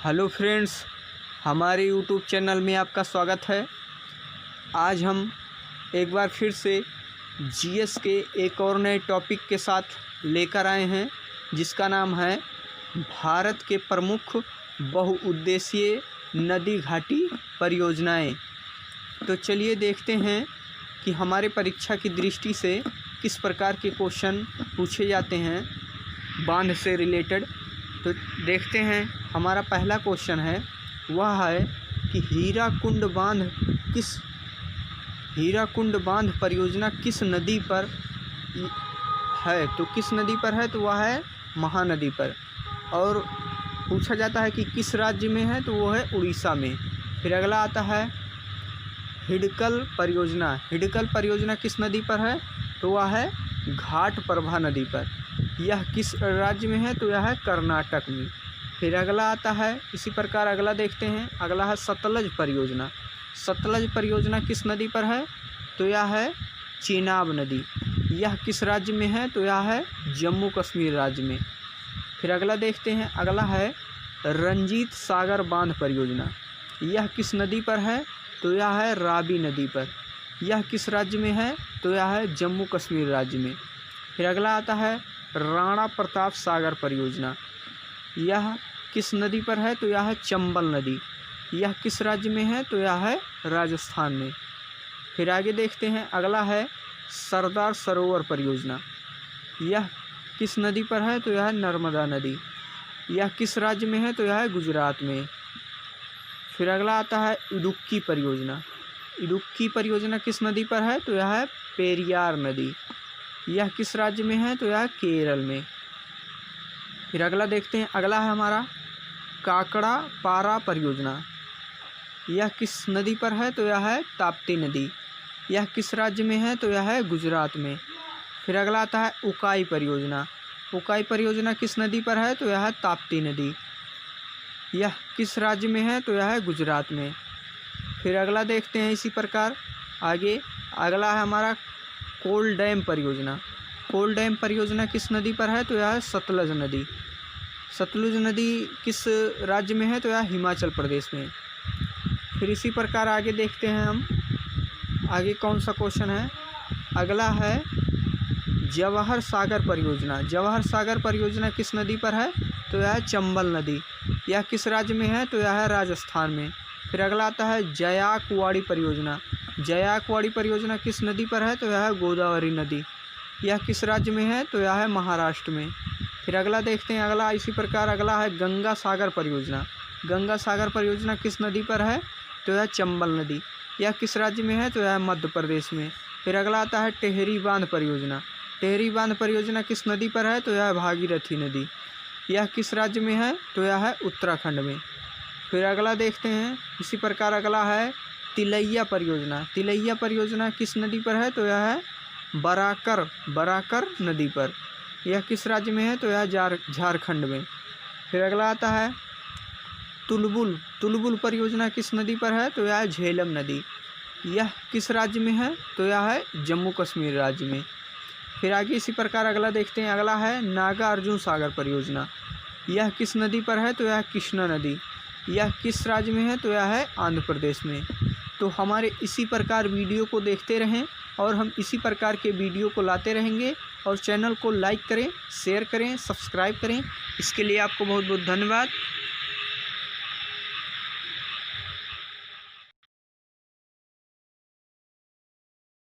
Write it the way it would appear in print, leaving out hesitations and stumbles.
Hello friends, हमारे YouTube channel में आपका स्वागत है। आज हम एक बार फिर से जीएस के एक और नए टॉपिक के साथ लेकर आए हैं, जिसका नाम है भारत के प्रमुख बहुउद्देशीय नदी घाटी परियोजनाएं। तो चलिए देखते हैं कि हमारे परीक्षा की दृष्टि से किस प्रकार के क्वेश्चन पूछे जाते हैं बांध से रिलेटेड। तो देखते हैं, हमारा पहला क्वेश्चन है वह है कि हीराकुंड बांध परियोजना किस नदी पर है। तो किस नदी पर है, तो वह है महानदी पर। और पूछा जाता है कि किस राज्य में है, तो वो है उड़ीसा में। फिर अगला आता है हिडकल परियोजना किस नदी पर है, तो वह है घाटप्रभा नदी पर। यह किस राज्य में है, तो यह है कर्नाटक में। फिर अगला आता है, इसी प्रकार अगला देखते हैं, अगला है सतलज परियोजना किस नदी पर है, तो यह है चेनाब नदी। यह किस राज्य में है, तो यह है जम्मू कश्मीर राज्य में। फिर अगला देखते हैं, अगला है रंजीत सागर बांध परियोजना। यह किस नदी पर है, तो यह है रावी नदी पर। यह किस राज्य में है, तो यह है जम्मू कश्मीर राज्य में। फिर अगला आता है राणा प्रताप सागर परियोजना। यह किस नदी पर है, तो यह है चंबल नदी। यह किस राज्य में है, तो यह है राजस्थान में। फिर आगे देखते हैं, अगला है सरदार सरोवर परियोजना। यह किस नदी पर है, तो यह है नर्मदा नदी। यह किस राज्य में है, तो यह है गुजरात में। फिर अगला आता है इडुक्की परियोजना किस नदी पर है, तो यह है पेरियार नदी। यह किस राज्य में है, तो यह है केरल में। फिर अगला देखते हैं, अगला है हमारा काकड़ा पारा परियोजना। यह किस नदी पर है, तो यह है ताप्ती नदी। यह किस राज्य में है, तो यह है गुजरात में। फिर अगला आता है उकाई परियोजना किस नदी पर है, तो यह है ताप्ती नदी। यह किस राज्य में है, तो यह है गुजरात में। फिर अगला देखते हैं, इसी प्रकार आगे अगला है हमारा कोल डैम परियोजना किस नदी पर है, तो यह है सतलज नदी किस राज्य में है, तो यह हिमाचल प्रदेश में। फिर इसी प्रकार आगे देखते हैं हम, आगे कौन सा क्वेश्चन है। अगला है जवाहर सागर परियोजना किस नदी पर है, तो यह है चंबल नदी। यह किस राज्य में है, तो यह है राजस्थान में। फिर अगला आता है जयाकवाड़ी परियोजना किस नदी पर है, तो यह है गोदावरी नदी। यह किस राज्य में है, तो यह है महाराष्ट्र में। फिर अगला देखते हैं, अगला इसी प्रकार अगला है गंगा सागर परियोजना किस नदी पर है, तो यह चंबल नदी। यह किस राज्य में है, तो यह है मध्य प्रदेश में। फिर अगला आता है टेहरी बांध परियोजना किस नदी पर है, तो यह है भागीरथी नदी। यह किस राज्य में है, तो यह है उत्तराखंड में। फिर अगला देखते हैं, इसी प्रकार अगला है तिलैया परियोजना किस नदी पर है, तो यह है बराकर नदी पर। यह किस राज्य में है, तो यह झारखंड में। फिर अगला आता है तुलबुल परियोजना किस नदी पर है, तो यह है झेलम नदी। यह किस राज्य में है, तो यह है जम्मू कश्मीर राज्य में। फिर आगे इसी प्रकार अगला देखते हैं, अगला है नागार्जुन सागर परियोजना। यह किस नदी पर है, तो यह कृष्णा नदी। यह किस राज्य में है, तो यह है आंध्र प्रदेश में। तो हमारे इसी प्रकार वीडियो को देखते रहें और हम इसी प्रकार के वीडियो को लाते रहेंगे। और चैनल को लाइक करें, शेयर करें, सब्सक्राइब करें। इसके लिए आपको बहुत बहुत धन्यवाद।